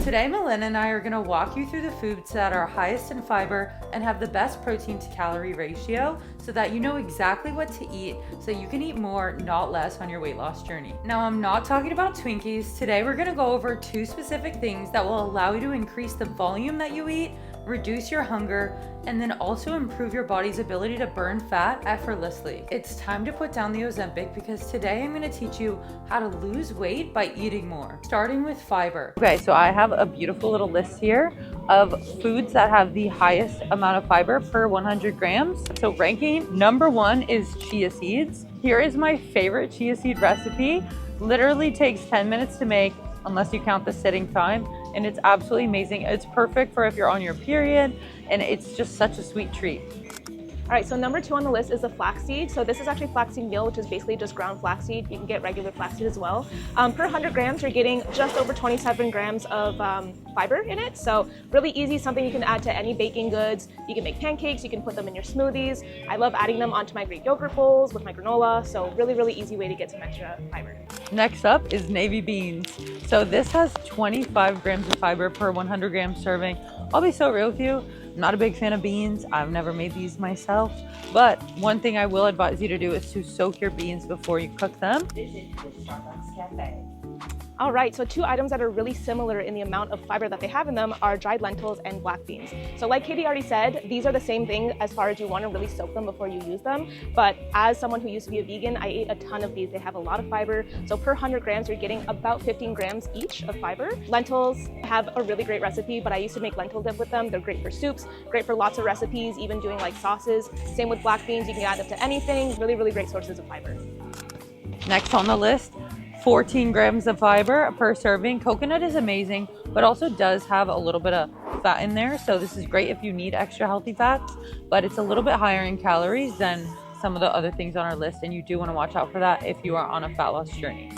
Today, Mylene and I are going to walk you through the foods that are highest in fiber and have the best protein to calorie ratio so that you know exactly what to eat so you can eat more, not less on your weight loss journey. Now, I'm not talking about Twinkies. Today, we're going to go over 2 specific things that will allow you to increase the volume that you eat, reduce your hunger, and then also improve your body's ability to burn fat effortlessly. It's time to put down the Ozempic because today I'm going to teach you how to lose weight by eating more, starting with fiber. Okay, so I have a beautiful little list here of foods that have the highest amount of fiber per 100 grams. So ranking number 1 is chia seeds. Here is my favorite chia seed recipe. Literally takes 10 minutes to make, unless you count the sitting time, and it's absolutely amazing. It's perfect for if you're on your period, and it's just such a sweet treat. All right, so number 2 on the list is the flaxseed. So this is actually flaxseed meal, which is basically just ground flaxseed. You can get regular flaxseed as well. Per 100 grams, you're getting just over 27 grams of fiber in it. So really easy, something you can add to any baking goods. You can make pancakes, you can put them in your smoothies. I love adding them onto my Greek yogurt bowls with my granola. So really, really easy way to get some extra fiber. Next up is navy beans. So this has 25 grams of fiber per 100 gram serving. I'll be so real with you. I'm not a big fan of beans. I've never made these myself, but one thing I will advise you to do is to soak your beans before you cook them. Visit the Starbucks Cafe. All right, so 2 items that are really similar in the amount of fiber that they have in them are dried lentils and black beans. So like Katie already said, these are the same thing as far as you want to really soak them before you use them. But as someone who used to be a vegan, I ate a ton of these. They have a lot of fiber. So per 100 grams, you're getting about 15 grams each of fiber. Lentils have a really great recipe, but I used to make lentil dip with them. They're great for soups, great for lots of recipes, even doing like sauces. Same with black beans, you can add them to anything. Really, really great sources of fiber. Next on the list, 14 grams of fiber per serving. Coconut is amazing, but also does have a little bit of fat in there. So this is great if you need extra healthy fats, but it's a little bit higher in calories than some of the other things on our list. And you do want to watch out for that if you are on a fat loss journey.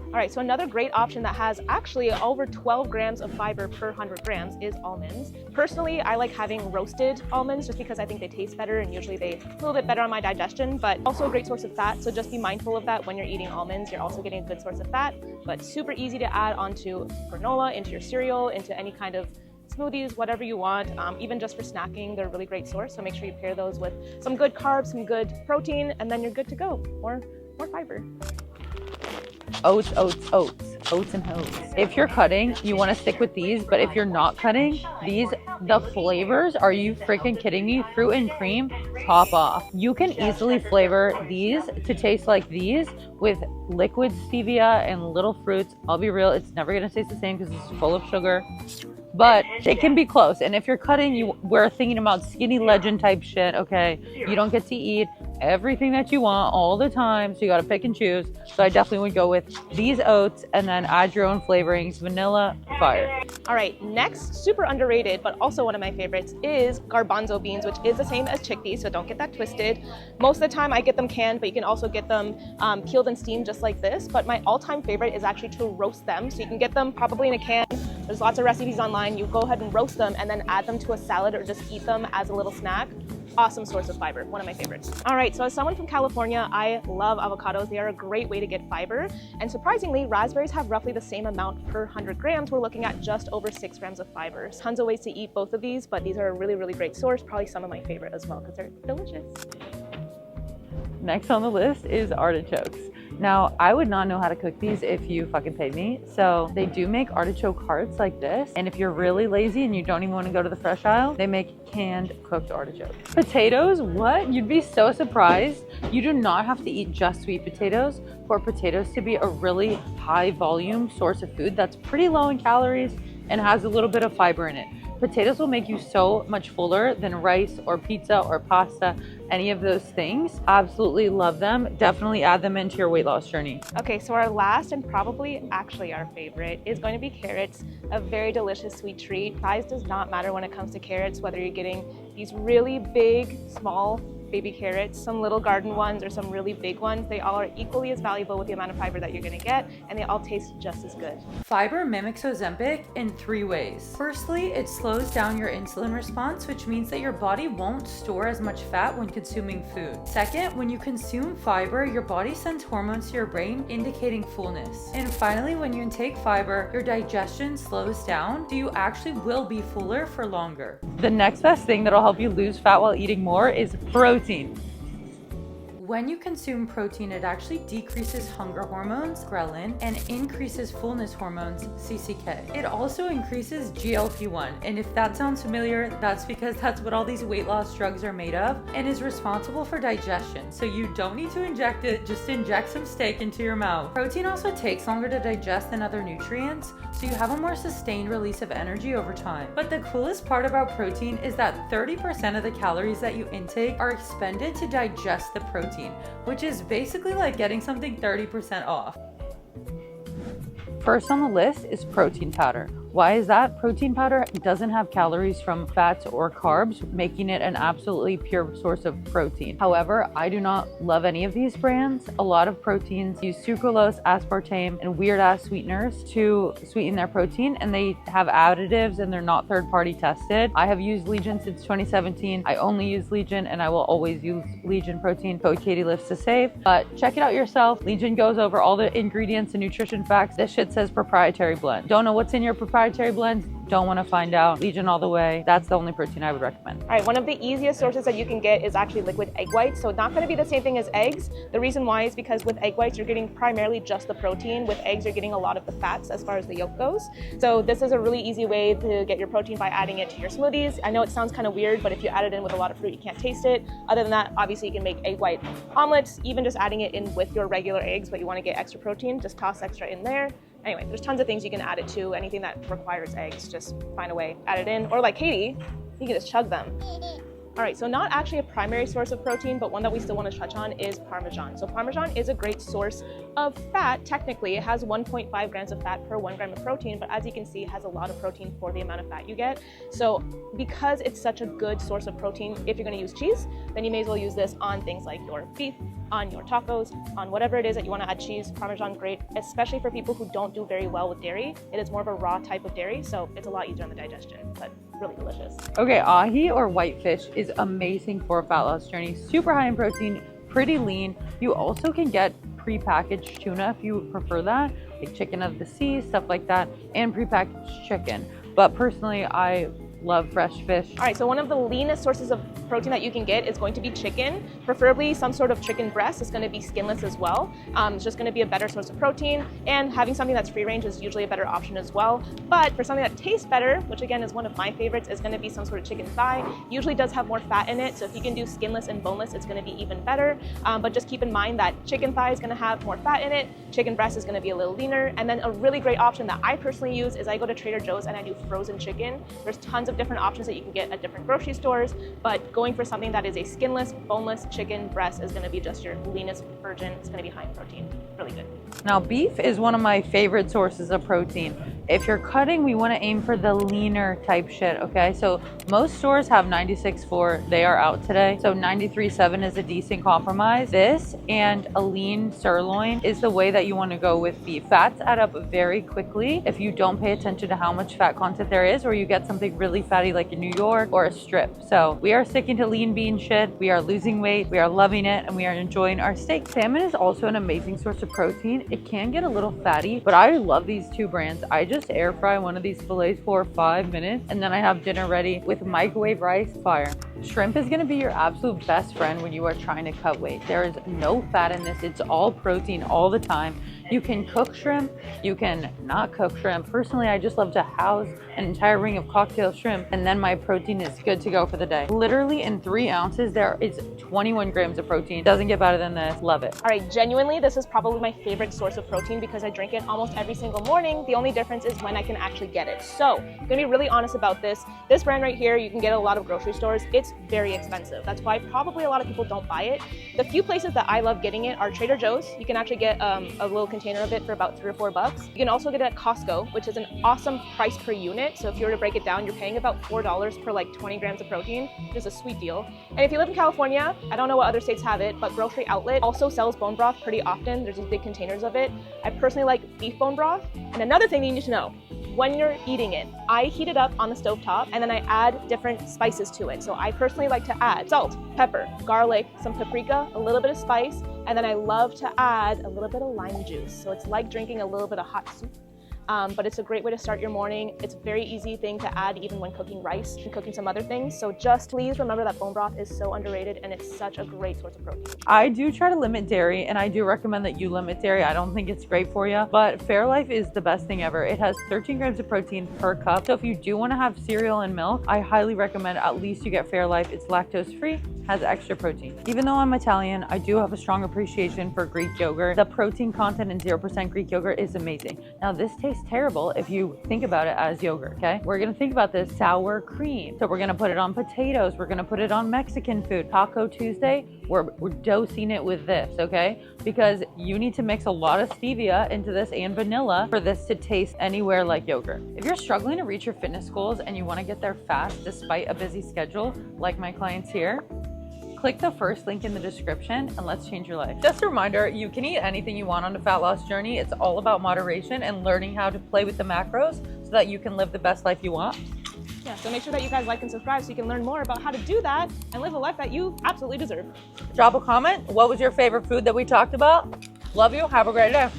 All right, so another great option that has actually over 12 grams of fiber per 100 grams is almonds. Personally, I like having roasted almonds just because I think they taste better and usually they a little bit better on my digestion, but also a great source of fat. So just be mindful of that when you're eating almonds. You're also getting a good source of fat, but super easy to add onto granola, into your cereal, into any kind of smoothies, whatever you want. Even just for snacking, they're a really great source. So make sure you pair those with some good carbs, some good protein, and then you're good to go. More fiber. Oats and oats. If you're cutting, you want to stick with these, but if you're not cutting, the flavors, are you freaking kidding me? Fruit and cream, top off. You can easily flavor these to taste like these with liquid stevia and little fruits. I'll be real, it's never going to taste the same because it's full of sugar, but it can be close. And if you're cutting, we're thinking about skinny legend type shit, okay? You don't get to eat everything that you want all the time, so you got to pick and choose. So I definitely would go with these oats and then add your own flavorings. Vanilla, fire. All right, next, super underrated, but also one of my favorites is garbanzo beans, which is the same as chickpeas, so don't get that twisted. Most of the time I get them canned, but you can also get them peeled and steamed just like this. But my all-time favorite is actually to roast them. So you can get them probably in a can. There's lots of recipes online. You go ahead and roast them and then add them to a salad or just eat them as a little snack. Awesome source of fiber, one of my favorites. All right, so as someone from California, I love avocados. They are a great way to get fiber. And surprisingly, raspberries have roughly the same amount per 100 grams. We're looking at just over 6 grams of fiber. Tons of ways to eat both of these, but these are a really, really great source. Probably some of my favorite as well because they're delicious. Next on the list is artichokes. Now, I would not know how to cook these if you fucking paid me. So they do make artichoke hearts like this. And if you're really lazy and you don't even want to go to the fresh aisle, they make canned cooked artichokes. Potatoes, what? You'd be so surprised. You do not have to eat just sweet potatoes for potatoes to be a really high volume source of food that's pretty low in calories and has a little bit of fiber in it. Potatoes will make you so much fuller than rice or pizza or pasta, any of those things. Absolutely love them. Definitely add them into your weight loss journey. Okay, so our last and probably actually our favorite is going to be carrots, a very delicious sweet treat. Size does not matter when it comes to carrots, whether you're getting these really big, small baby carrots, some little garden ones or some really big ones. They all are equally as valuable with the amount of fiber that you're gonna get, and they all taste just as good. Fiber mimics Ozempic in 3 ways. Firstly, it slows down your insulin response, which means that your body won't store as much fat when consuming food. Second, when you consume fiber, your body sends hormones to your brain indicating fullness. And finally, when you intake fiber, your digestion slows down, so you actually will be fuller for longer. The next best thing that'll help you lose fat while eating more is protein. When you consume protein, it actually decreases hunger hormones, ghrelin, and increases fullness hormones, CCK. It also increases GLP-1, and if that sounds familiar, that's because that's what all these weight loss drugs are made of and is responsible for digestion. So you don't need to inject it, just inject some steak into your mouth. Protein also takes longer to digest than other nutrients, so you have a more sustained release of energy over time. But the coolest part about protein is that 30% of the calories that you intake are expended to digest the protein, which is basically like getting something 30% off. First on the list is protein powder. Why is that? Protein powder doesn't have calories from fats or carbs, making it an absolutely pure source of protein. However, I do not love any of these brands. A lot of proteins use sucralose, aspartame, and weird-ass sweeteners to sweeten their protein, and they have additives and they're not third-party tested. I have used Legion since 2017. I only use Legion, and I will always use Legion protein. Code Katie Lifts to save. But check it out yourself. Legion goes over all the ingredients and nutrition facts. This shit says proprietary blend. Don't know what's in your proprietary blends, don't want to find out. Legion all the way. That's the only protein I would recommend. All right, one of the easiest sources that you can get is actually liquid egg whites. So not going to be the same thing as eggs. The reason why is because with egg whites, you're getting primarily just the protein. With eggs, you're getting a lot of the fats as far as the yolk goes. So this is a really easy way to get your protein by adding it to your smoothies. I know it sounds kind of weird, but if you add it in with a lot of fruit, you can't taste it. Other than that, obviously you can make egg white omelets, even just adding it in with your regular eggs, but you want to get extra protein, just toss extra in there. Anyway, there's tons of things you can add it to. Anything that requires eggs, just find a way, add it in. Or like Katie, you can just chug them. All right, so not actually a primary source of protein, but one that we still want to touch on is Parmesan. So Parmesan is a great source of fat. Technically, it has 1.5 grams of fat per 1 gram of protein, but as you can see, it has a lot of protein for the amount of fat you get. So because it's such a good source of protein, if you're going to use cheese, then you may as well use this on things like your beef, on your tacos, on whatever it is that you want to add cheese. Parmesan, great, especially for people who don't do very well with dairy. It is more of a raw type of dairy, so it's a lot easier on the digestion, but really delicious. Okay, ahi or whitefish is amazing for a fat loss journey. Super high in protein, pretty lean. You also can get prepackaged tuna if you prefer that, like chicken of the sea, stuff like that, and prepackaged chicken. But personally, I love fresh fish. All right, so one of the leanest sources of protein that you can get is going to be chicken, preferably some sort of chicken breast. It's going to be skinless as well. It's just going to be a better source of protein, and having something that's free range is usually a better option as well. But for something that tastes better, which again is one of my favorites, is going to be some sort of chicken thigh. Usually does have more fat in it, so if you can do skinless and boneless, it's going to be even better. But just keep in mind that chicken thigh is going to have more fat in it, chicken breast is going to be a little leaner, and then a really great option that I personally use is I go to Trader Joe's and I do frozen chicken. There's tons of different options that you can get at different grocery stores, but going for something that is a skinless, boneless chicken breast is going to be just your leanest virgin. It's going to be high in protein. Really good. Now, beef is one of my favorite sources of protein. If you're cutting, we want to aim for the leaner type shit, okay? So most stores have 96.4. They are out today. So 93.7 is a decent compromise. This and a lean sirloin is the way that you want to go with beef. Fats add up very quickly if you don't pay attention to how much fat content there is, or you get something really fatty like in New York or a strip. So we are sticking to lean bean shit. We are losing weight. We are loving it, and we are enjoying our steak. Salmon is also an amazing source of protein. It can get a little fatty, but I love these two brands. I just air fry one of these fillets for 5 minutes, and then I have dinner ready with microwave rice. Fire. Shrimp is going to be your absolute best friend when you are trying to cut weight. There is no fat in this. It's all protein all the time. You can cook shrimp, you can not cook shrimp. Personally, I just love to house an entire ring of cocktail shrimp, and then my protein is good to go for the day. Literally in 3 ounces, there is 21 grams of protein. Doesn't get better than this. Love it. All right, genuinely, this is probably my favorite source of protein because I drink it almost every single morning. The only difference is when I can actually get it. So I'm gonna be really honest about this. This brand right here, you can get at a lot of grocery stores. It's it's very expensive. That's why probably a lot of people don't buy it. The few places that I love getting it are Trader Joe's. You can actually get a little container of it for about $3 or $4. You can also get it at Costco, which is an awesome price per unit. So if you were to break it down, you're paying about $4 per like 20 grams of protein, which is a sweet deal. And if you live in California, I don't know what other states have it, but Grocery Outlet also sells bone broth pretty often. There's these big containers of it. I personally like beef bone broth. And another thing that you need to know, when you're eating it, I heat it up on the stove top and then I add different spices to it. So I personally like to add salt, pepper, garlic, some paprika, a little bit of spice, and then I love to add a little bit of lime juice. So it's like drinking a little bit of hot soup. But it's a great way to start your morning. It's a very easy thing to add even when cooking rice and cooking some other things. So just please remember that bone broth is so underrated and it's such a great source of protein. I do try to limit dairy, and I do recommend that you limit dairy. I don't think it's great for you, but Fairlife is the best thing ever. It has 13 grams of protein per cup. So if you do want to have cereal and milk, I highly recommend at least you get Fairlife. It's lactose free, has extra protein. Even though I'm Italian, I do have a strong appreciation for Greek yogurt. The protein content in 0% Greek yogurt is amazing. Now this tastes terrible if you think about it as yogurt, okay? We're gonna think about this sour cream. So we're gonna put it on potatoes. We're gonna put it on Mexican food. Taco Tuesday, we're dosing it with this, okay? Because you need to mix a lot of stevia into this and vanilla for this to taste anywhere like yogurt. If you're struggling to reach your fitness goals and you wanna get there fast despite a busy schedule, like my clients here, click the first link in the description and let's change your life. Just a reminder, you can eat anything you want on a fat loss journey. It's all about moderation and learning how to play with the macros so that you can live the best life you want. Yeah, so make sure that you guys like and subscribe so you can learn more about how to do that and live a life that you absolutely deserve. Drop a comment. What was your favorite food that we talked about? Love you. Have a great day.